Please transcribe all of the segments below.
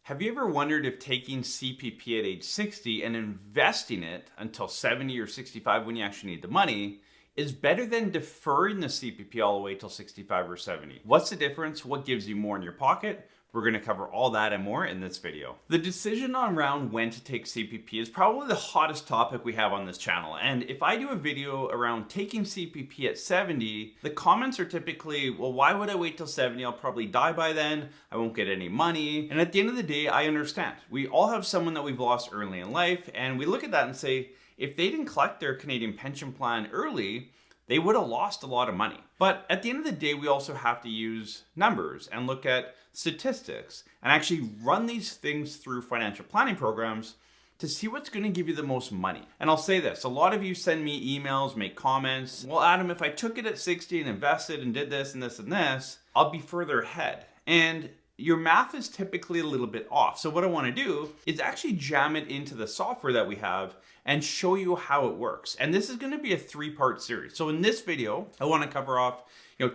Have you ever wondered if taking CPP at age 60 and investing it until 70 or 65 when you actually need the money is better than deferring the CPP all the way till 65 or 70? What's the difference? What gives you more in your pocket? We're going to cover all that and more in this video. The decision on around when to take CPP is probably the hottest topic we have on this channel. And if I do a video around taking CPP at 70, the comments are typically, well, why would I wait till 70? I'll probably die by then. I won't get any money. And at the end of the day, I understand. We all have someone that we've lost early in life. And we look at that and say, if they didn't collect their Canadian pension plan early, they would have lost a lot of money. But at the end of the day, we also have to use numbers and look at statistics and actually run these things through financial planning programs to see what's going to give you the most money. And I'll say this, a lot of you send me emails, make comments. Well, Adam, if I took it at 60 and invested and did this and this and this, I'll be further ahead. And your math is typically a little bit off. So what I want to do is actually jam it into the software that we have and show you how it works. And this is going to be a 3-part series. So in this video, I want to cover off,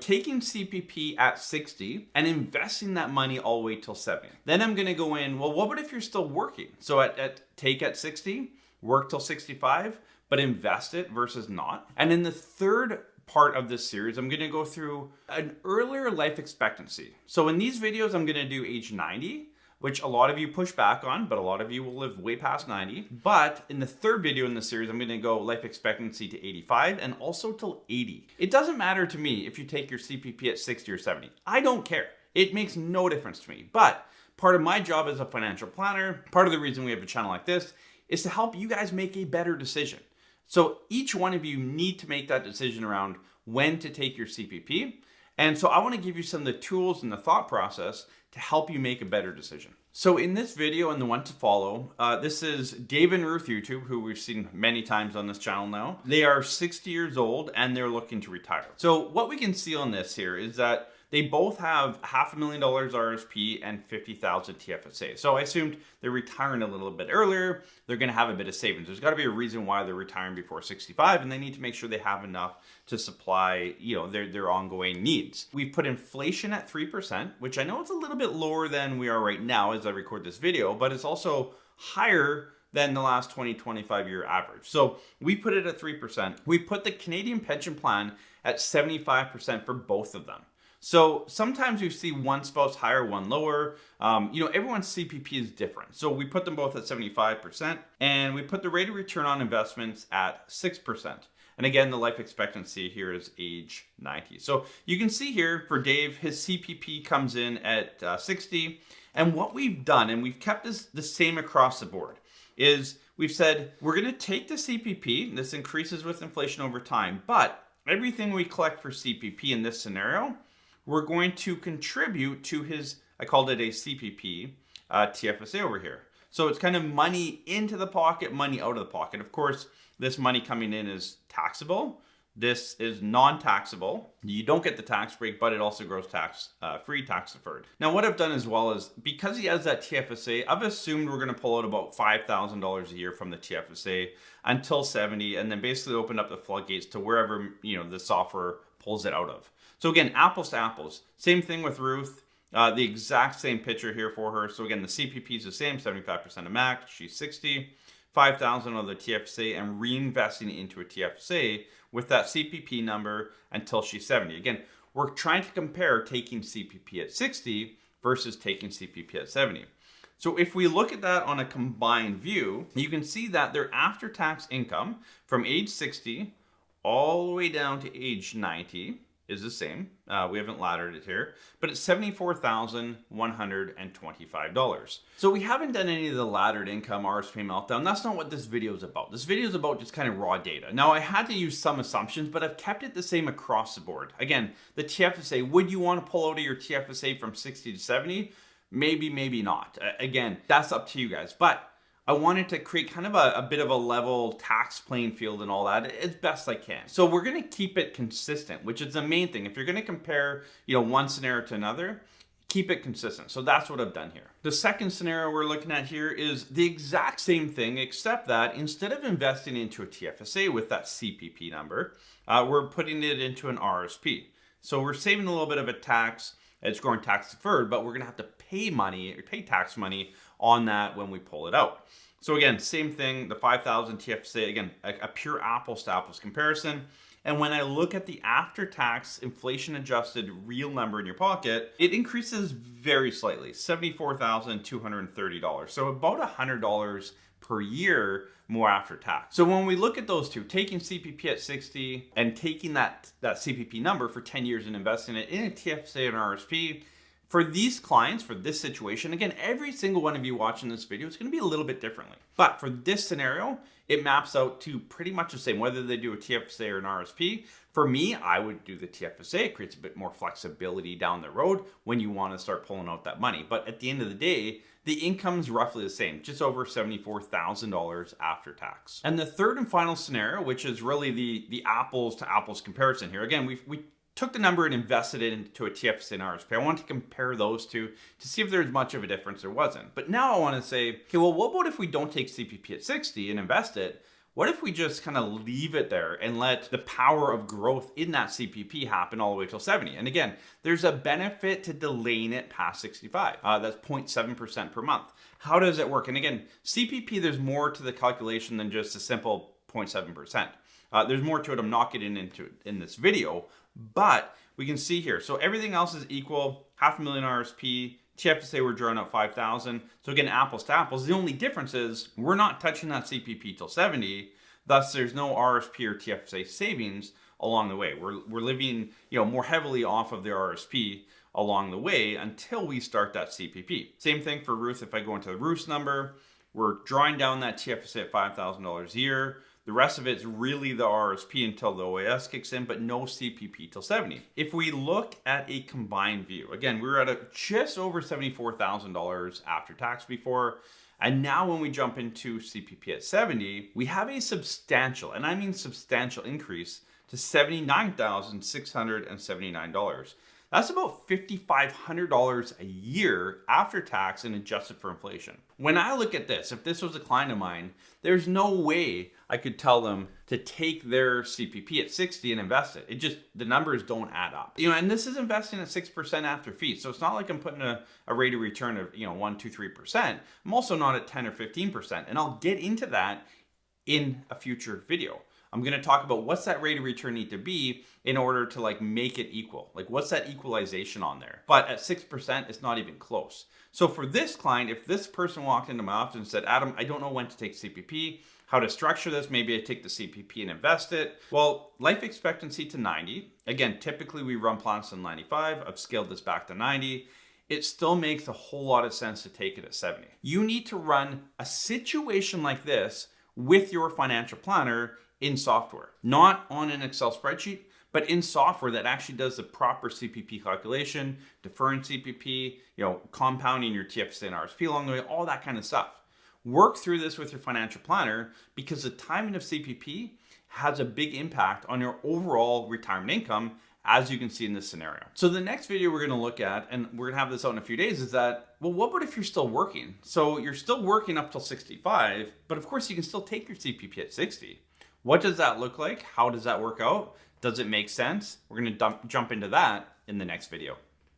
taking CPP at 60 and investing that money all the way till 70. Then I'm going to go in, well, what about if you're still working? So take at 60, work till 65, but invest it versus not. And in the third part of this series, I'm going to go through an earlier life expectancy. So in these videos, I'm going to do age 90, which a lot of you push back on, but a lot of you will live way past 90. But in the third video in the series, I'm going to go life expectancy to 85 and also till 80. It doesn't matter to me if you take your CPP at 60 or 70. I don't care. It makes no difference to me. But part of my job as a financial planner, part of the reason we have a channel like this, is to help you guys make a better decision. So each one of you need to make that decision around when to take your CPP. And so I want to give you some of the tools and the thought process to help you make a better decision. So in this video and the one to follow, this is Dave and Ruth YouTube, who we've seen many times on this channel now. They are 60 years old and they're looking to retire. So what we can see on this here is that they both have $500,000 RSP and 50,000 TFSA. So I assumed they're retiring a little bit earlier. They're going to have a bit of savings. There's got to be a reason why they're retiring before 65, and they need to make sure they have enough to supply, their ongoing needs. We've put inflation at 3%, which I know it's a little bit lower than we are right now as I record this video, but it's also higher than the last 20-25 year average. So we put it at 3%. We put the Canadian pension plan at 75% for both of them. So sometimes you see one spouse higher, one lower. Everyone's CPP is different. So we put them both at 75% and we put the rate of return on investments at 6%. And again, the life expectancy here is age 90. So you can see here for Dave, his CPP comes in at 60. And what we've done, and we've kept this the same across the board, is we've said we're going to take the CPP. This increases with inflation over time, but everything we collect for CPP in this scenario, we're going to contribute to his, I called it a CPP TFSA over here. So it's kind of money into the pocket, money out of the pocket. Of course, this money coming in is taxable. This is non-taxable. You don't get the tax break, but it also grows tax-free, tax-deferred. Now, what I've done as well is, because he has that TFSA, I've assumed we're going to pull out about $5,000 a year from the TFSA until 70, and then basically open up the floodgates to wherever, the software pulls it out of. So again, apples to apples. Same thing with Ruth. The exact same picture here for her. So again, the CPP is the same, 75% of max. She's 60, 5,000 of the TFSA, and reinvesting into a TFSA with that CPP number until she's 70. Again, we're trying to compare taking CPP at 60 versus taking CPP at 70. So if we look at that on a combined view, you can see that their after-tax income from age 60 all the way down to age 90 is the same. We haven't laddered it here, but it's $74,125. So we haven't done any of the laddered income RSP meltdown. That's not what this video is about. This video is about just kind of raw data. Now, I had to use some assumptions, but I've kept it the same across the board. Again, the TFSA, would you want to pull out of your TFSA from 60 to 70? Maybe, maybe not. Again, that's up to you guys. But I wanted to create kind of a bit of a level tax playing field and all that as best I can. So we're going to keep it consistent, which is the main thing. If you're going to compare, one scenario to another, keep it consistent. So that's what I've done here. The second scenario we're looking at here is the exact same thing, except that instead of investing into a TFSA with that CPP number, we're putting it into an RSP. So we're saving a little bit of a tax. It's going tax deferred, but we're going to have to pay money or pay tax money on that when we pull it out. So again, same thing, the 5,000 TFSA, again, a pure apples to apples comparison. And when I look at the after-tax inflation adjusted real number in your pocket, it increases very slightly, $74,230. So about $100 per year more after tax. So when we look at those two, taking CPP at 60 and taking that CPP number for 10 years and investing it in a TFSA and RSP, for these clients, for this situation, again, every single one of you watching this video is going to be a little bit differently. But for this scenario, it maps out to pretty much the same, whether they do a TFSA or an RSP. For me, I would do the TFSA. It creates a bit more flexibility down the road when you want to start pulling out that money. But at the end of the day, the income's roughly the same, just over $74,000 after tax. And the third and final scenario, which is really the apples to apples comparison here. Again, we took the number and invested it into a TFSA and RSP. I wanted to compare those two to see if there's much of a difference. There wasn't. But now I want to say, okay, well, what about if we don't take CPP at 60 and invest it? What if we just kind of leave it there and let the power of growth in that CPP happen all the way till 70? And again, there's a benefit to delaying it past 65. That's 0.7% per month. How does it work? And again, CPP, there's more to the calculation than just a simple 0.7%. There's more to it. I'm not getting into it in this video, but we can see here. So everything else is equal, $500,000 RSP, TFSA we're drawing out 5,000. So again, apples to apples. The only difference is we're not touching that CPP till 70. Thus, there's no RSP or TFSA savings along the way. We're living, more heavily off of the RSP along the way until we start that CPP. Same thing for Ruth. If I go into the Ruth's number, we're drawing down that TFSA at $5,000 a year. The rest of it's really the RSP until the OAS kicks in, but no CPP till 70. If we look at a combined view, again, we were at just over $74,000 after tax before. And now when we jump into CPP at 70, we have a substantial, and I mean substantial increase to $79,679. That's about $5,500 a year after tax and adjusted for inflation. When I look at this, if this was a client of mine, there's no way I could tell them to take their CPP at 60 and invest it. The numbers don't add up. And this is investing at 6% after fees. So it's not like I'm putting a rate of return of 1, 2, 3%. I'm also not at 10 or 15%. And I'll get into that in a future video. I'm going to talk about what's that rate of return need to be in order to make it equal. What's that equalization on there? But at 6%, it's not even close. So for this client, if this person walked into my office and said, Adam, I don't know when to take CPP, how to structure this, maybe I take the CPP and invest it. Well, life expectancy to 90. Again, typically we run plans to 95. I've scaled this back to 90. It still makes a whole lot of sense to take it at 70. You need to run a situation like this with your financial planner in software, not on an Excel spreadsheet, but in software that actually does the proper CPP calculation, deferring CPP, compounding your TFSA and RSP along the way, all that kind of stuff. Work through this with your financial planner because the timing of CPP has a big impact on your overall retirement income, as you can see in this scenario. So the next video we're going to look at, and we're going to have this out in a few days, is that, well, what about if you're still working? So you're still working up till 65, but of course you can still take your CPP at 60. What does that look like? How does that work out? Does it make sense? We're going to jump into that in the next video.